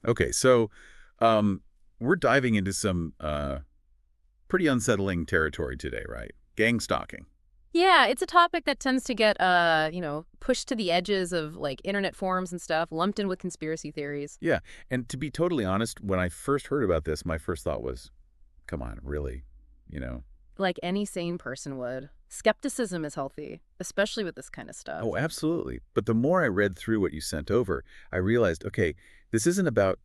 Okay, so um, we're diving into some pretty unsettling territory today, right? Gang stalking. Yeah, it's a topic that tends to get, pushed to the edges of like internet forums and stuff, lumped in with conspiracy theories. Yeah, and to be totally honest, when I first heard about this, my first thought was, come on, really? You know? Like any sane person would. Skepticism is healthy, especially with this kind of Oh, stuff. absolutely. But the more I read through what you sent over, I realized, okay, this isn't about,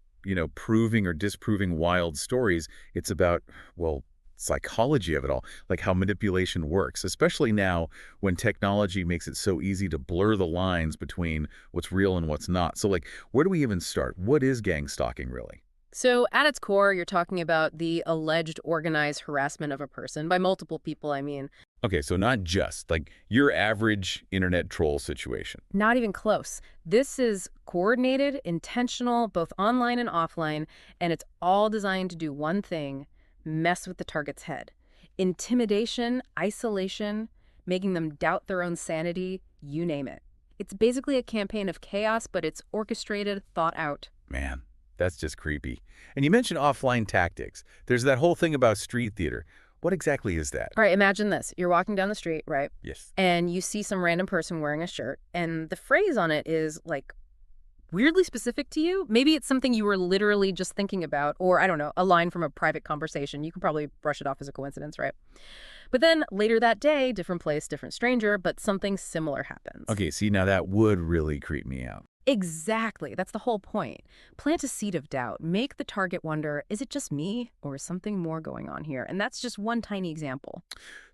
proving or disproving wild stories. It's about, well, psychology of it all, like how manipulation works, especially now when technology makes it so easy to blur the lines between what's real and what's not. So, like, where do we even start? What is gang stalking really? So, at its core, you're talking about the alleged organized harassment of a person by multiple people, I mean. Okay, so not just like your average internet troll situation. Not even close. This is coordinated, intentional, both online and offline, and it's all designed to do one thing: mess with the target's head. Intimidation, isolation, making them doubt their own sanity, you name it. It's basically a campaign of chaos, but it's orchestrated, thought out. Man, that's just creepy. And you mentioned offline tactics. There's that whole thing about street theater. What exactly is that? All right, imagine this. You're walking down the street, right? Yes. And you see some random person wearing a shirt, and the phrase on it is like weirdly specific to you. Maybe it's something you were literally just thinking about, or I don't know, a line from a private conversation. You can probably brush it off as a coincidence, right? But then later that day, different place, different stranger, but something similar happens. Okay, see, now that would really creep me out. Exactly. That's the whole point. Plant a seed of doubt. Make the target wonder, is it just me or is something more going on here? And that's just one tiny example.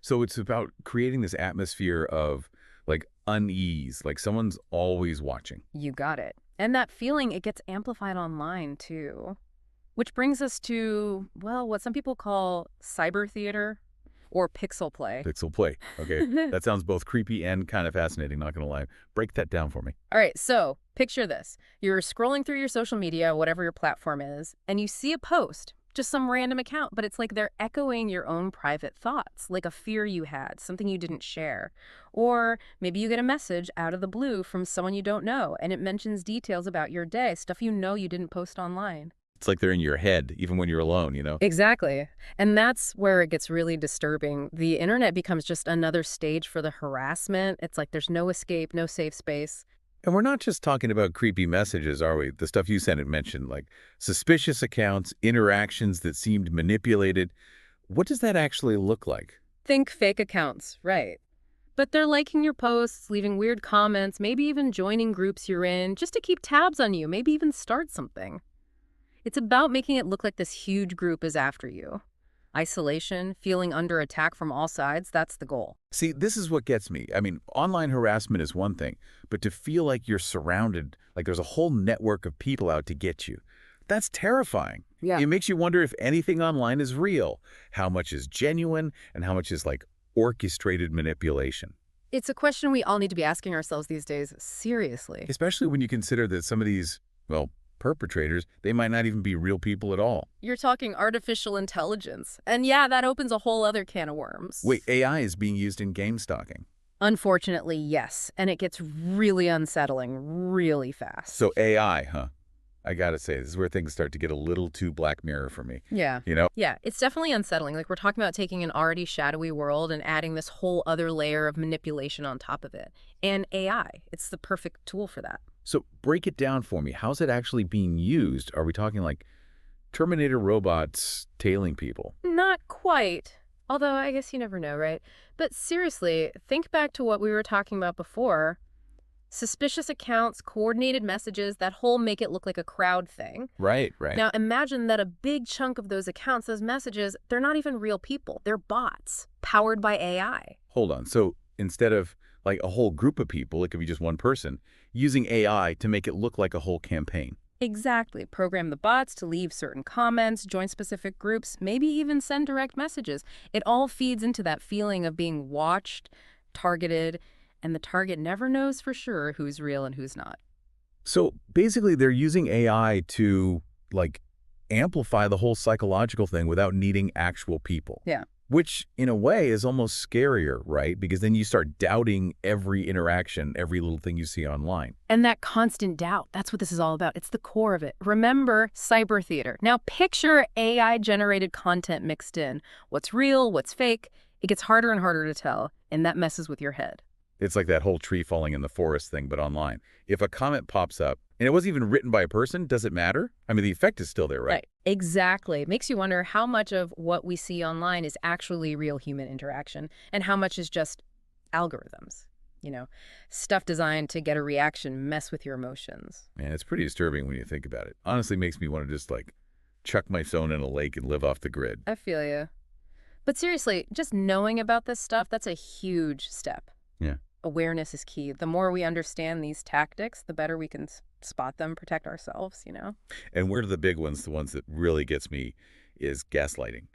So it's about creating this atmosphere of like unease, like someone's always watching. You got it. And that feeling, it gets amplified online too. Which brings us to, well, what some people call cyber theater or pixel play. Pixel play. Okay, that sounds both creepy and kind of fascinating, not gonna lie. Break that down for me. All right, so picture this. You're scrolling through your social media, whatever your platform is, and you see a post, just some random account, but it's like they're echoing your own private thoughts, like a fear you had, something you didn't share. Or maybe you get a message out of the blue from someone you don't know, and it mentions details about your day, stuff you know you didn't post online. It's like they're in your head, even when you're alone. Exactly. And that's where it gets really disturbing. The internet becomes just another stage for the harassment. It's like there's no escape, no safe space. And we're not just talking about creepy messages, are we? The stuff you sent and mentioned, like suspicious accounts, interactions that seemed manipulated. What does that actually look like? Think fake accounts, right? But they're liking your posts, leaving weird comments, maybe even joining groups you're in just to keep tabs on you, maybe even start something. It's about making it look like this huge group is after you. Isolation, feeling under attack from all sides, that's the goal. See, this is what gets me. I mean, online harassment is one thing, but to feel like you're surrounded, like there's a whole network of people out to get you, that's terrifying. Yeah. It makes you wonder if anything online is real, how much is genuine, and how much is like orchestrated manipulation. It's a question we all need to be asking ourselves these days, seriously. Especially when you consider that some of these, well, perpetrators, they might not even be real people at all. You're talking artificial intelligence. And yeah, that opens a whole other can of worms. Wait, AI is being used in game stalking. Unfortunately, yes. And it gets really unsettling really fast. So AI, huh? I gotta say, this is where things start to get a little too Black Mirror for me. Yeah. You know? Yeah, it's definitely unsettling. Like, we're talking about taking an already shadowy world and adding this whole other layer of manipulation on top of it. And AI, it's the perfect tool for that. So break it down for me. How's it actually being used? Are we talking like Terminator robots tailing people? Not quite. Although, I guess you never know, right? But seriously, think back to what we were talking about before. Suspicious accounts, coordinated messages, that whole make it look like a crowd thing. Right, right. Now, imagine that a big chunk of those accounts, those messages, they're not even real people. They're bots, powered by AI. Hold on. So instead of like a whole group of people, it could be just one person, using AI to make it look like a whole campaign. Exactly. Program the bots to leave certain comments, join specific groups, maybe even send direct messages. It all feeds into that feeling of being watched, targeted, and the target never knows for sure who's real and who's not. So basically they're using AI to like amplify the whole psychological thing without needing actual people. Yeah. Which, in a way, is almost scarier, right? Because then you start doubting every interaction, every little thing you see online. And that constant doubt, that's what this is all about. It's the core of it. Remember cyber theater. Now picture AI-generated content mixed in. What's real, what's fake? It gets harder and harder to tell, and that messes with your head. It's like that whole tree falling in the forest thing, but online. If a comment pops up, and it wasn't even written by a person, does it matter? I mean, the effect is still there, right? Right. Exactly. It makes you wonder how much of what we see online is actually real human interaction and how much is just algorithms. You know, stuff designed to get a reaction, mess with your emotions. Man, it's pretty disturbing when you think about it. Honestly, makes me want to just, like, chuck my phone in a lake and live off the grid. I feel you. But seriously, just knowing about this stuff, that's a huge step. Yeah. Awareness is key. The more we understand these tactics, the better we can spot them, protect ourselves, you know? And one of the big ones, the ones that really gets me, is gaslighting.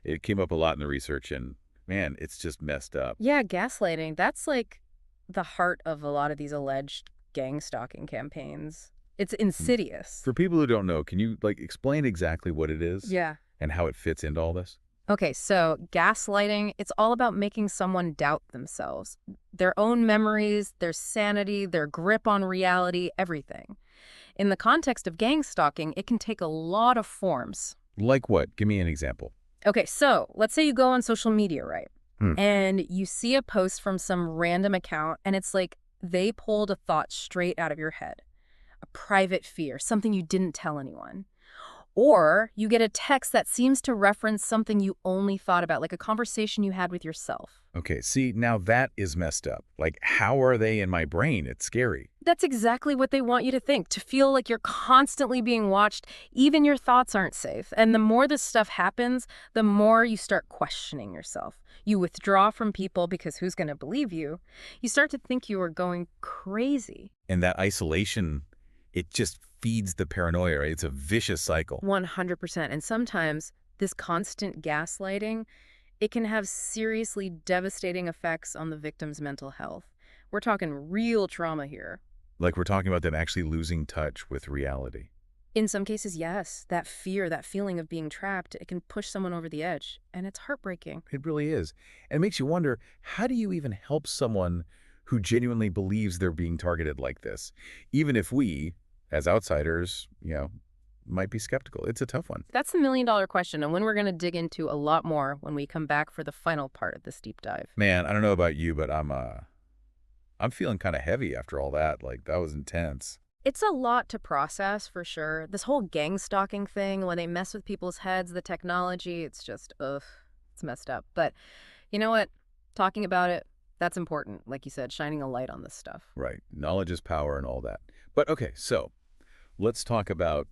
It came up a lot in the research, and man, it's just messed up. Yeah, gaslighting, that's like the heart of a lot of these alleged gang stalking campaigns. It's Mm. insidious. For people who don't know, can you like explain exactly what it is Yeah. and how it fits into all this? Okay, so gaslighting, it's all about making someone doubt themselves, their own memories, their sanity, their grip on reality, everything. In the context of gang stalking, it can take a lot of forms. Like what? Give me an example. Okay, so let's say you go on social media, right? Hmm. And you see a post from some random account, and it's like they pulled a thought straight out of your head, a private fear, something you didn't tell anyone. Or you get a text that seems to reference something you only thought about, like a conversation you had with yourself. Okay, see, now that is messed up. Like, how are they in my brain? It's scary. That's exactly what they want you to think, to feel like you're constantly being watched. Even your thoughts aren't safe. And the more this stuff happens, the more you start questioning yourself. You withdraw from people because who's going to believe you? You start to think you are going crazy. And that isolation, it just feeds the paranoia, right? It's a vicious cycle. 100%. And sometimes this constant gaslighting, it can have seriously devastating effects on the victim's mental health. We're talking real trauma here. Like we're talking about them actually losing touch with reality. In some cases, yes. That fear, that feeling of being trapped, it can push someone over the edge. And it's heartbreaking. It really is. And it makes you wonder, how do you even help someone who genuinely believes they're being targeted like this? Even if we, as outsiders, might be skeptical. It's a tough one. That's the million-dollar question, and one we're going to dig into a lot more when we come back for the final part of this deep dive. Man, I don't know about you, but I'm feeling kind of heavy after all that. Like, that was intense. It's a lot to process, for sure. This whole gang stalking thing, when they mess with people's heads, the technology, it's just, ugh, it's messed up. But you know what? Talking about it, that's important. Like you said, shining a light on this stuff. Right. Knowledge is power and all that. But okay, so let's talk about,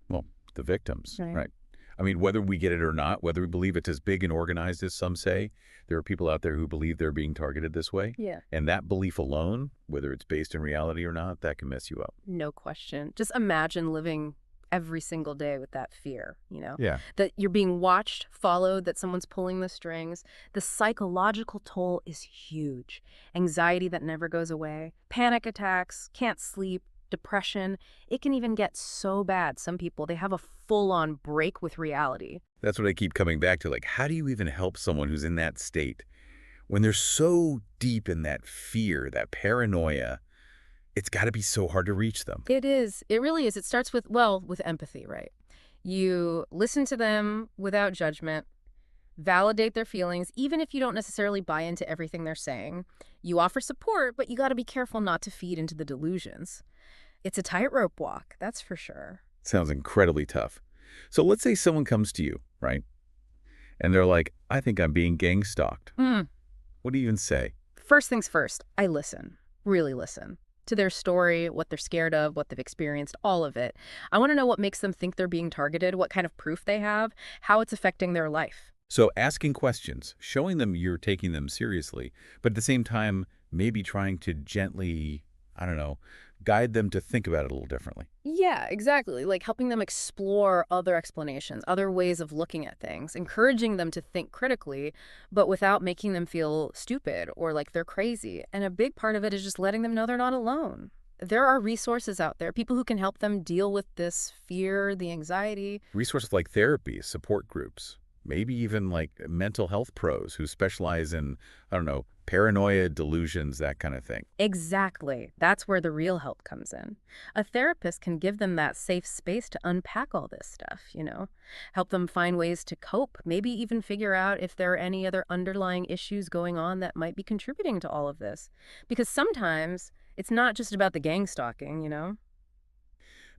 well, the victims, Right. right? I mean, whether we get it or not, whether we believe it's as big and organized as some say, there are people out there who believe they're being targeted this way. Yeah. And that belief alone, whether it's based in reality or not, that can mess you up. No question. Just imagine living every single day with that fear, you know? Yeah. That you're being watched, followed, that someone's pulling the strings. The psychological toll is huge. Anxiety that never goes away, panic attacks, can't sleep, depression. It can even get so bad. Some people, they have a full-on break with reality. That's what I keep coming back to. Like, how do you even help someone who's in that state when they're so deep in that fear, that paranoia? It's got to be so hard to reach them. It is. It really is. It starts with, well, with empathy, right? You listen to them without judgment, validate their feelings, even if you don't necessarily buy into everything they're saying. You offer support, but you got to be careful not to feed into the delusions. It's a tightrope walk, that's for sure. Sounds incredibly tough. So let's say someone comes to you, right? And they're like, I think I'm being gang stalked. What do you even say? First things first, I listen, really listen to their story, what they're scared of, what they've experienced, all of it. I want to know what makes them think they're being targeted, what kind of proof they have, how it's affecting their life. So asking questions, showing them you're taking them seriously, but at the same time, maybe trying to gently, I don't know, guide them to think about it a little differently. Yeah, exactly. Like helping them explore other explanations, other ways of looking at things, encouraging them to think critically, but without making them feel stupid or like they're crazy. And a big part of it is just letting them know they're not alone. There are resources out there, people who can help them deal with this fear, the anxiety. Resources like therapy, support groups, maybe even like mental health pros who specialize in, I don't know, paranoia, delusions, that kind of thing. Exactly. That's where the real help comes in. A therapist can give them that safe space to unpack all this stuff, help them find ways to cope, maybe even figure out if there are any other underlying issues going on that might be contributing to all of this. Because sometimes it's not just about the gang stalking.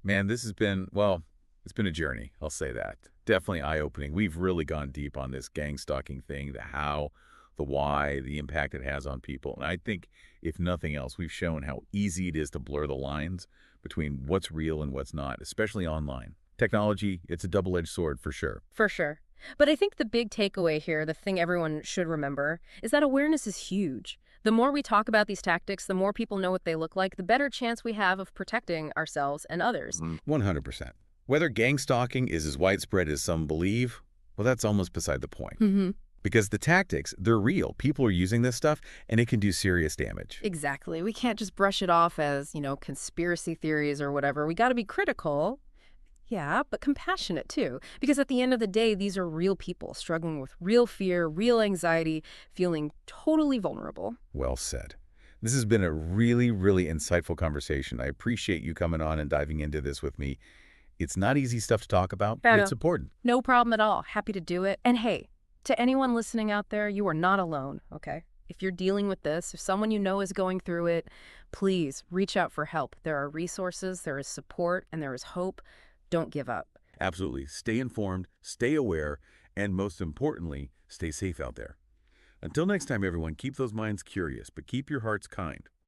Man, this has been, well, it's been a journey. I'll say that. Definitely eye-opening. We've really gone deep on this gang stalking thing, the how, the why, the impact it has on people. And I think, if nothing else, we've shown how easy it is to blur the lines between what's real and what's not, especially online. Technology, it's a double-edged sword for sure. For sure. But I think the big takeaway here, the thing everyone should remember, is that awareness is huge. The more we talk about these tactics, the more people know what they look like, the better chance we have of protecting ourselves and others. 100%. Whether gang stalking is as widespread as some believe, well, that's almost beside the point. Hmm. Because the tactics, they're real. People are using this stuff, and it can do serious damage. Exactly. We can't just brush it off as conspiracy theories or whatever. We got to be critical. Yeah, but compassionate too. Because at the end of the day, these are real people struggling with real fear, real anxiety, feeling totally vulnerable. Well said. This has been a really, really insightful conversation. I appreciate you coming on and diving into this with me. It's not easy stuff to talk about, but it's Pero important. no problem at all. Happy to do it. And hey, to anyone listening out there, you are not alone, okay? If you're dealing with this, if someone you know is going through it, please reach out for help. There are resources, there is support, and there is hope. Don't give up. Absolutely. Stay informed, stay aware, and most importantly, stay safe out there. Until next time, everyone, keep those minds curious, but keep your hearts kind.